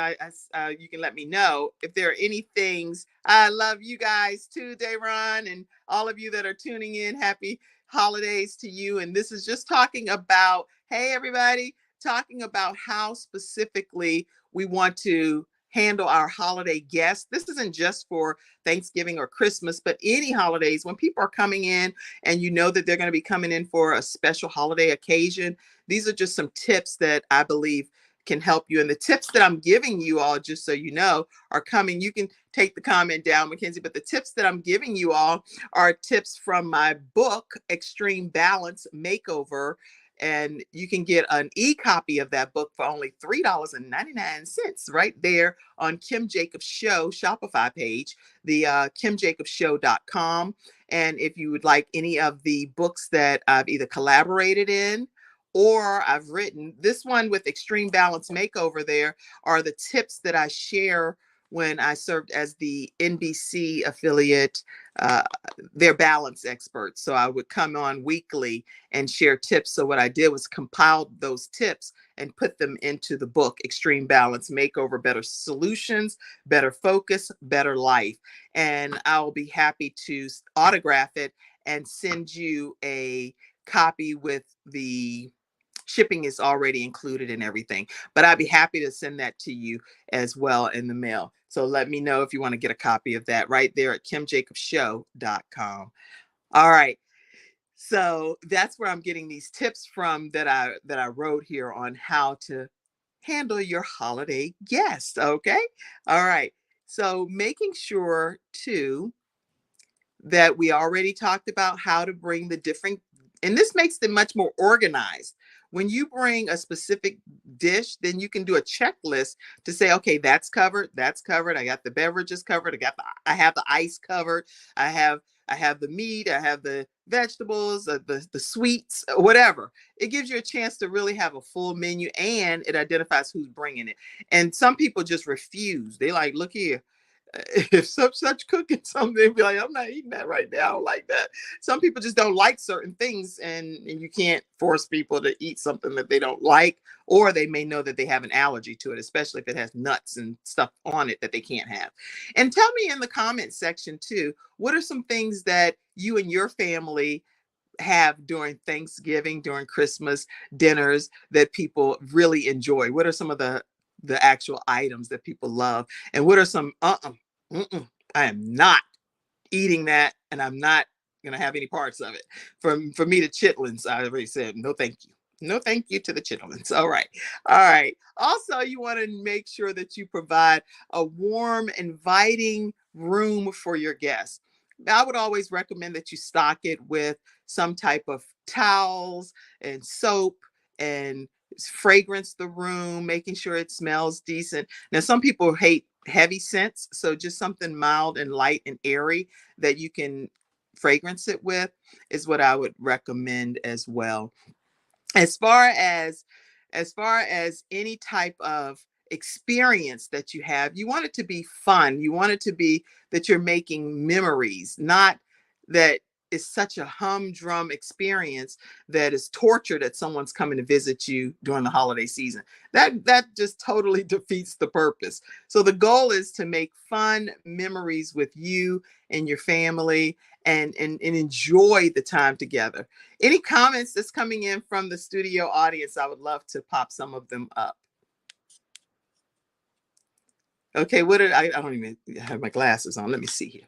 you can let me know if there are any things. I love you guys too, Dayron, and all of you that are tuning in. Happy holidays to you. And this is just talking about, hey, everybody, talking about how specifically we want to handle our holiday guests. This isn't just for Thanksgiving or Christmas, but any holidays when people are coming in and you know that they're going to be coming in for a special holiday occasion. These are just some tips that I believe can help you. And the tips that I'm giving you all, just so you know, are coming. You can take the comment down, Mackenzie, but the tips that I'm giving you all are tips from my book, Extreme Balance Makeover. And you can get an e-copy of that book for only $3.99 right there on Kim Jacobs Show Shopify page, the kimjacobsshow.com. And if you would like any of the books that I've either collaborated in or I've written, this one with Extreme Balance Makeover, there are the tips that I share when I served as the NBC affiliate, their balance expert. So I would come on weekly and share tips. So what I did was compile those tips and put them into the book, Extreme Balance Makeover, Better Solutions, Better Focus, Better Life. And I'll be happy to autograph it and send you a copy with the shipping is already included in everything, but I'd be happy to send that to you as well in the mail. So let me know if you want to get a copy of that right there at kimjacobsshow.com. All right. So that's where I'm getting these tips from that I wrote here on how to handle your holiday guests. Okay. All right. So making sure too that we already talked about how to bring the different, and this makes them much more organized. When you bring a specific dish, then you can do a checklist to say, okay, that's covered, that's covered. I got the beverages covered. I have the ice covered. I have the meat. I have the vegetables, the sweets, whatever. It gives you a chance to really have a full menu, and it identifies who's bringing it. And some people just refuse. They like, look here, if such cooking something, they'd be like, I'm not eating that right now. I don't like that. Some people just don't like certain things, and you can't force people to eat something that they don't like, or they may know that they have an allergy to it, especially if it has nuts and stuff on it that they can't have. And tell me in the comment section too, what are some things that you and your family have during Thanksgiving, during Christmas dinners that people really enjoy? What are some of the actual items that people love, and what are some I am not eating that, and I'm not gonna have any parts of it. For me, the chitlins, I already said no thank you. No thank you to the chitlins. All right. All right. Also, you want to make sure that you provide a warm, inviting room for your guests. I would always recommend that you stock it with some type of towels and soap and fragrance the room, making sure it smells decent. Now, some people hate heavy scents, so just something mild and light and airy that you can fragrance it with is what I would recommend as well. As far as any type of experience that you have, you want it to be fun. You want it to be that you're making memories, not that it's such a humdrum experience that is torture that someone's coming to visit you during the holiday season. That just totally defeats the purpose. So the goal is to make fun memories with you and your family, and enjoy the time together. Any comments that's coming in from the studio audience? I would love to pop some of them up. Okay, what did I don't even have my glasses on. Let me see here.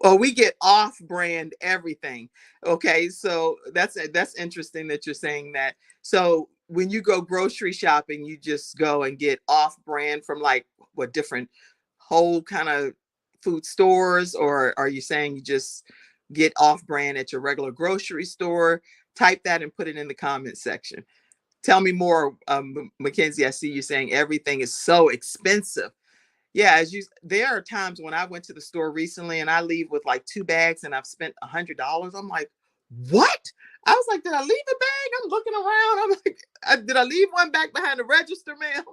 Oh, we get off-brand everything. Okay, so that's interesting that you're saying that. So when you go grocery shopping, you just go and get off-brand from like what different whole kind of food stores, or are you saying you just get off-brand at your regular grocery store? Type that and put it in the comment section. Tell me more, Mackenzie. I see you saying everything is so expensive. Yeah, there are times when I went to the store recently and I leave with like 2 bags and I've spent $100. I'm like, what? I was like, did I leave a bag? I'm looking around. I'm like, did I leave one back behind the register, ma'am?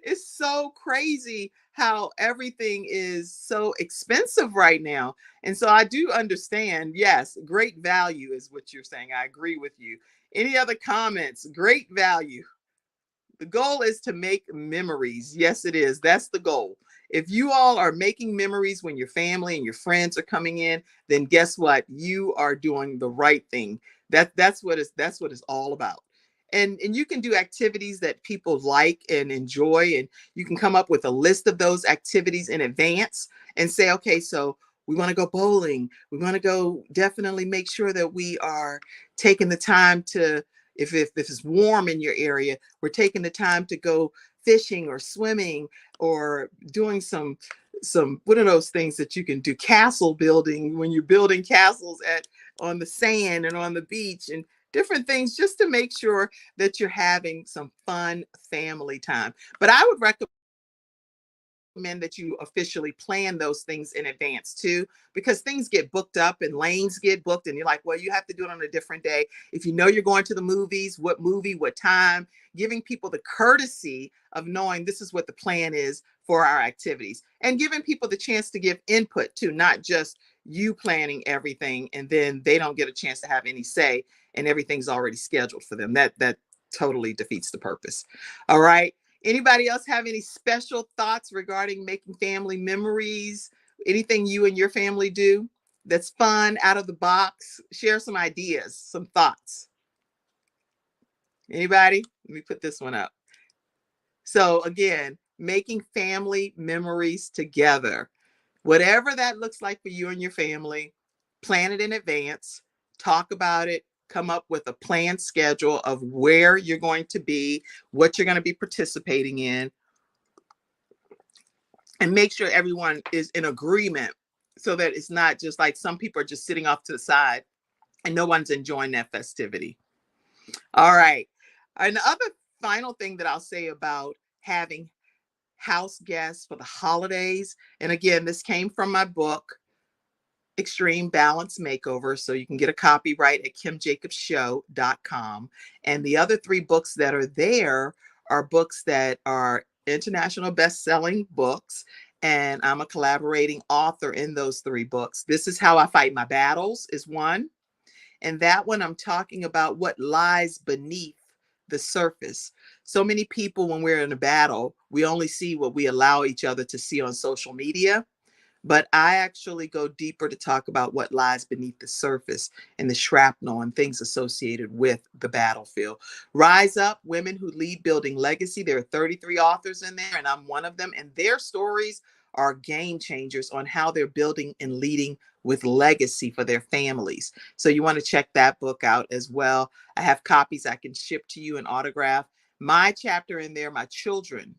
It's so crazy how everything is so expensive right now. And so I do understand. Yes, great value is what you're saying. I agree with you. Any other comments? Great value. The goal is to make memories. Yes, it is. That's the goal. If you all are making memories when your family and your friends are coming in, then guess what? You are doing the right thing. That's what it's all about. And you can do activities that people like and enjoy, and you can come up with a list of those activities in advance and say, okay, so we want to go bowling. We want to go definitely make sure that we are taking the time to, if it's warm in your area, we're taking the time to go fishing or swimming or doing some what are those things that you can do, castle building, when you're building castles on the sand and on the beach, and different things, just to make sure that you're having some fun family time. But I would recommend that you officially plan those things in advance too, because things get booked up and lanes get booked, and you're like, well, you have to do it on a different day. If you know you're going to the movies, what movie, what time, giving people the courtesy of knowing this is what the plan is for our activities, and giving people the chance to give input too, not just you planning everything and then they don't get a chance to have any say and everything's already scheduled for them. That totally defeats the purpose. All right. Anybody else have any special thoughts regarding making family memories? Anything you and your family do that's fun, out of the box? Share some ideas, some thoughts. Anybody? Let me put this one up. So again, making family memories together. Whatever that looks like for you and your family, plan it in advance, talk about it, come up with a planned schedule of where you're going to be, what you're going to be participating in, and make sure everyone is in agreement so that it's not just like some people are just sitting off to the side and no one's enjoying that festivity. All right. And the other final thing that I'll say about having house guests for the holidays, and again, this came from my book, Extreme Balance Makeover. So you can get a copy right at kimjacobsshow.com. And the other 3 books that are there are books that are international best-selling books. And I'm a collaborating author in those 3 books. This Is How I Fight My Battles is one. And that one, I'm talking about what lies beneath the surface. So many people, when we're in a battle, we only see what we allow each other to see on social media. But I actually go deeper to talk about what lies beneath the surface and the shrapnel and things associated with the battlefield. Rise Up, Women Who Lead Building Legacy. There are 33 authors in there, and I'm one of them. And their stories are game changers on how they're building and leading with legacy for their families. So you want to check that book out as well. I have copies I can ship to you and autograph. My chapter in there, my children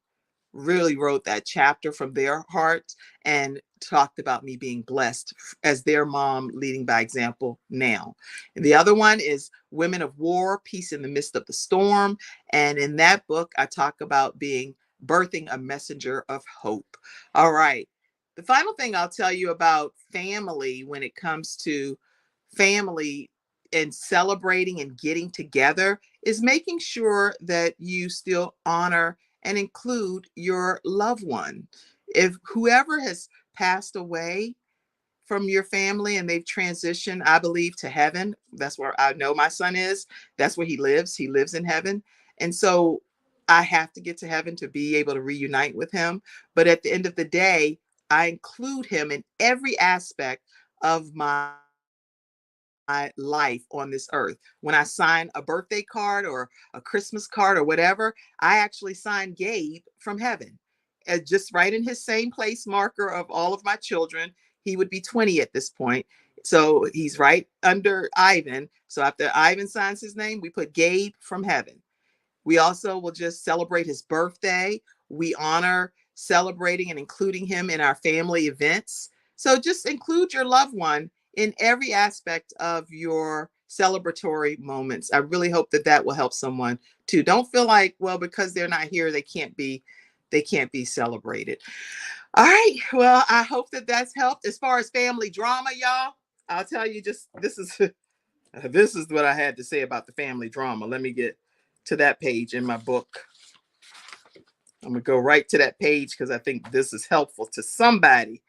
really wrote that chapter from their heart and talked about me being blessed as their mom, leading by example now. And the other one is Women of War, Peace in the Midst of the Storm. And in that book, I talk about birthing a messenger of hope. All right. The final thing I'll tell you about family, when it comes to family and celebrating and getting together, is making sure that you still honor and include your loved one. If whoever has passed away from your family and they've transitioned, I believe, to heaven, that's where I know my son is. That's where he lives. He lives in heaven. And so I have to get to heaven to be able to reunite with him. But at the end of the day, I include him in every aspect of my life on this earth. When I sign a birthday card or a Christmas card or whatever, I actually sign Gabe from heaven. Just right in his same place marker of all of my children. He would be 20 at this point. So he's right under Ivan. So after Ivan signs his name, we put Gabe from heaven. We also will just celebrate his birthday. We honor celebrating and including him in our family events. So just include your loved one in every aspect of your celebratory moments. I really hope that that will help someone too. Don't feel like, well, because they're not here, they can't be celebrated. All right. Well, I hope that that's helped. As far as family drama, y'all, I'll tell you just, this is what I had to say about the family drama. Let me get to that page in my book. I'm going to go right to that page because I think this is helpful to somebody.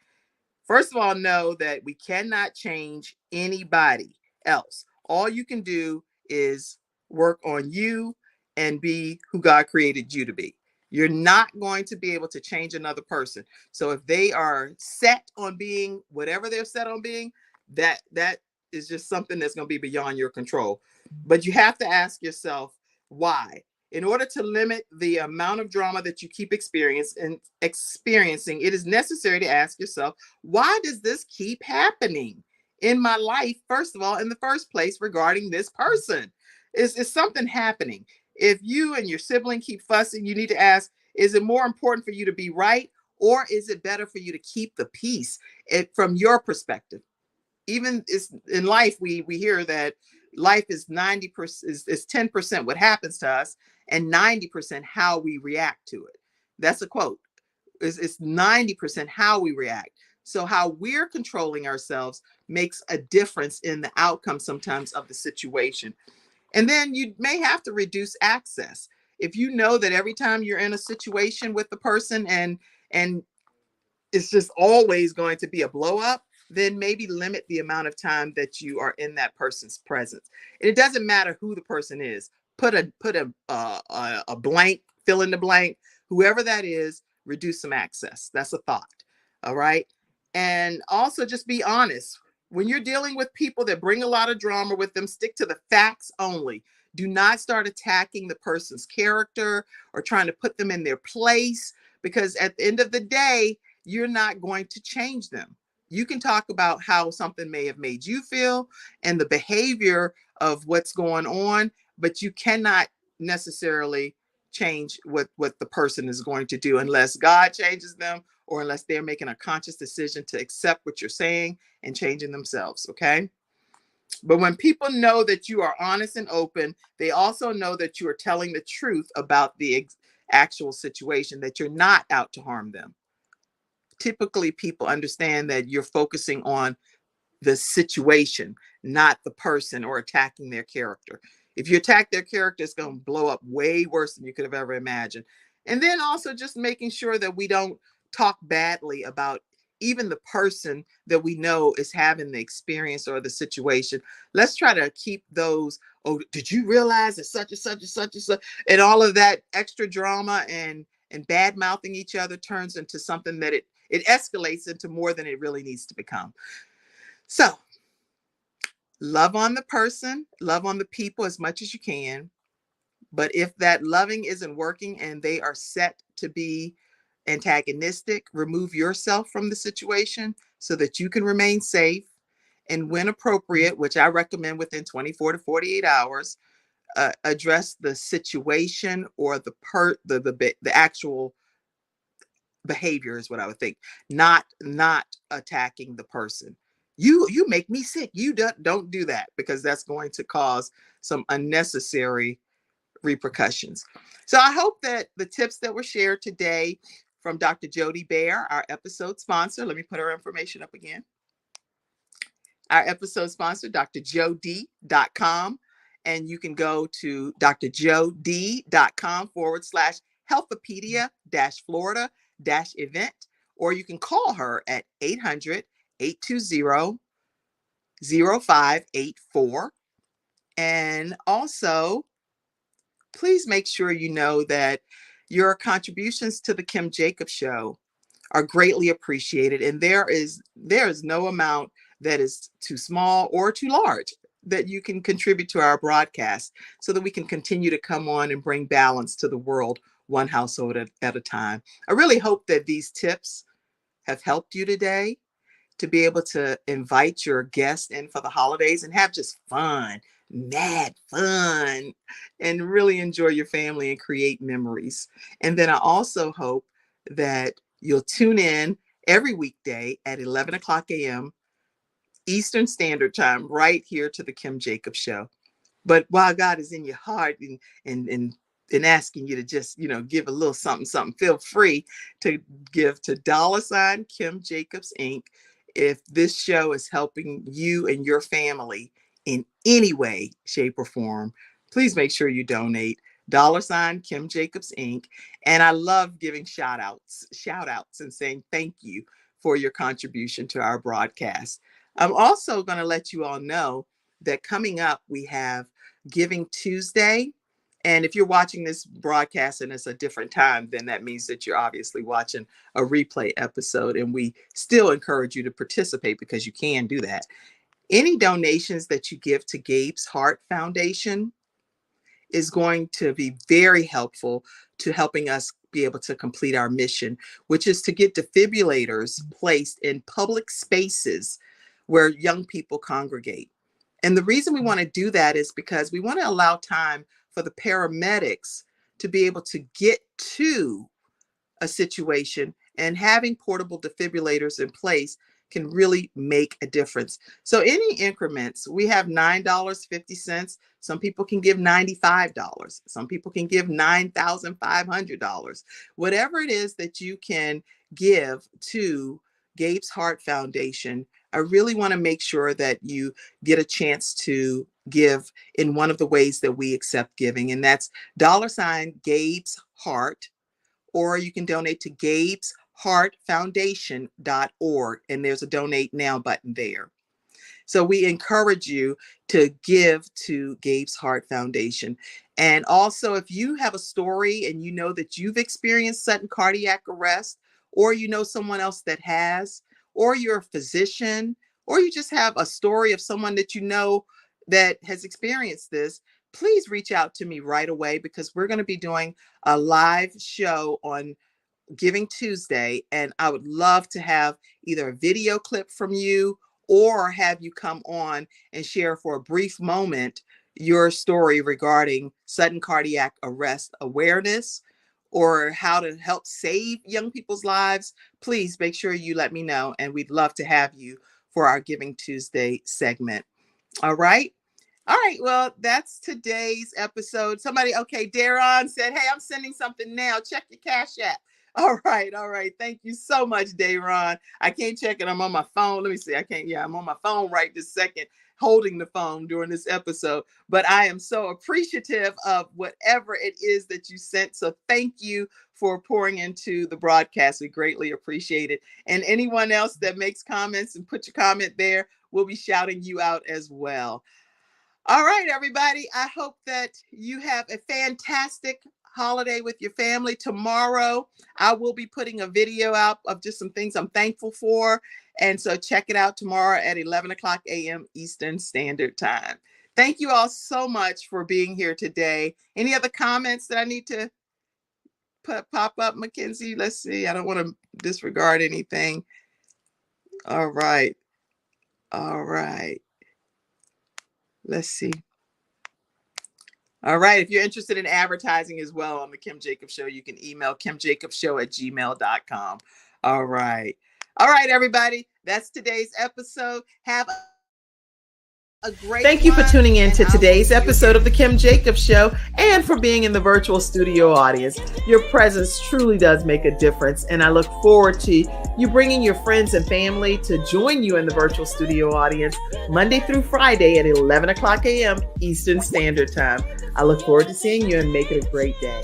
First of all, know that we cannot change anybody else. All you can do is work on you and be who God created you to be. You're not going to be able to change another person. So if they are set on being whatever they're set on being, that is just something that's going to be beyond your control. But you have to ask yourself why. In order to limit the amount of drama that you keep experiencing, it is necessary to ask yourself, why does this keep happening in my life, first of all, in the first place, regarding this person? Is something happening? If you and your sibling keep fussing, you need to ask, is it more important for you to be right, or is it better for you to keep the peace from your perspective? Even in life, we hear that life is 90% is 10% what happens to us and 90% how we react to it. That's a quote. It's 90% how we react. So how we're controlling ourselves makes a difference in the outcome sometimes of the situation. And then you may have to reduce access. If you know that every time you're in a situation with the person and it's just always going to be a blow up, then maybe limit the amount of time that you are in that person's presence. And it doesn't matter who the person is. Put a blank, fill in the blank, whoever that is, reduce some access. That's a thought. All right. And also just be honest. When you're dealing with people that bring a lot of drama with them, stick to the facts only. Do not start attacking the person's character or trying to put them in their place, because at the end of the day, you're not going to change them. You can talk about how something may have made you feel and the behavior of what's going on, but you cannot necessarily change what the person is going to do unless God changes them or unless they're making a conscious decision to accept what you're saying and changing themselves. Okay. But when people know that you are honest and open, they also know that you are telling the truth about the actual situation, that you're not out to harm them. Typically, people understand that you're focusing on the situation, not the person, or attacking their character. If you attack their character, it's going to blow up way worse than you could have ever imagined. And then also just making sure that we don't talk badly about even the person that we know is having the experience or the situation. Let's try to keep those, oh, did you realize that such and such and such and such, and all of that extra drama and bad mouthing each other turns into something that it escalates into more than it really needs to become. So love on the person, love on the people as much as you can. But if that loving isn't working and they are set to be antagonistic, remove yourself from the situation so that you can remain safe. And when appropriate, which I recommend within 24 to 48 hours, address the situation or the actual behavior is what I would think, not attacking the person. You make me sick. You don't do that, because that's going to cause some unnecessary repercussions. So I hope that the tips that were shared today from Dr. Jody BAER, our episode sponsor, let me put her information up again. Our episode sponsor, drjod.com. And you can go to drjod.com/healthopedia-Florida-event, or you can call her at 800-820-0584. And also, please make sure you know that your contributions to the Kim Jacobs Show are greatly appreciated. And there is no amount that is too small or too large that you can contribute to our broadcast so that we can continue to come on and bring balance to the world, one household at a time. I really hope that these tips have helped you today to be able to invite your guests in for the holidays and have just fun, mad fun, and really enjoy your family and create memories. And then I also hope that you'll tune in every weekday at 11 o'clock a.m. Eastern Standard Time, right here to the Kim Jacobs Show. But while God is in your heart and asking you to just, give a little something, feel free to give to $Kimjacobsinc if this show is helping you and your family in any way, shape, or form. Please make sure you donate. $Kimjacobsinc. And I love giving shout outs and saying thank you for your contribution to our broadcast. I'm also going to let you all know that coming up, we have Giving Tuesday. And if you're watching this broadcast and it's a different time, then that means that you're obviously watching a replay episode. And we still encourage you to participate because you can do that. Any donations that you give to Gabe's Heart Foundation is going to be very helpful to helping us be able to complete our mission, which is to get defibrillators placed in public spaces where young people congregate. And the reason we want to do that is because we want to allow time for the paramedics to be able to get to a situation, and having portable defibrillators in place can really make a difference. So any increments, we have $9.50. Some people can give $95. Some people can give $9,500. Whatever it is that you can give to Gabe's Heart Foundation, I really want to make sure that you get a chance to give in one of the ways that we accept giving, and that's $ Gabe's Heart, or you can donate to gabesheartfoundation.org, and there's a donate now button there. So we encourage you to give to Gabe's Heart Foundation. And also, if you have a story and you know that you've experienced sudden cardiac arrest, or you know someone else that has, or you're a physician, or you just have a story of someone that you know that has experienced this, please reach out to me right away, because we're going to be doing a live show on Giving Tuesday, and I would love to have either a video clip from you or have you come on and share for a brief moment your story regarding sudden cardiac arrest awareness or how to help save young people's lives. Please make sure you let me know, and we'd love to have you for our Giving Tuesday segment. All right. All right, well, that's today's episode. Okay, Daron said, hey, I'm sending something now. Check your Cash App. All right. Thank you so much, Daron. I can't check it. I'm on my phone. Let me see. I'm on my phone right this second, holding the phone during this episode. But I am so appreciative of whatever it is that you sent. So thank you for pouring into the broadcast. We greatly appreciate it. And anyone else that makes comments and put your comment there, we'll be shouting you out as well. All right, everybody. I hope that you have a fantastic holiday with your family. Tomorrow, I will be putting a video out of just some things I'm thankful for. And so check it out tomorrow at 11 o'clock a.m. Eastern Standard Time. Thank you all so much for being here today. Any other comments that I need to pop up, Mackenzie? Let's see. I don't want to disregard anything. All right. Let's see. All right. If you're interested in advertising as well on the Kim Jacobs Show, you can email kimjacobsshow@gmail.com. All right, everybody. That's today's episode. Have a great Thank you for tuning in to today's episode of the Kim Jacobs Show and for being in the virtual studio audience. Your presence truly does make a difference, and I look forward to you bringing your friends and family to join you in the virtual studio audience Monday through Friday at 11 o'clock a.m. Eastern Standard Time. I look forward to seeing you and make it a great day.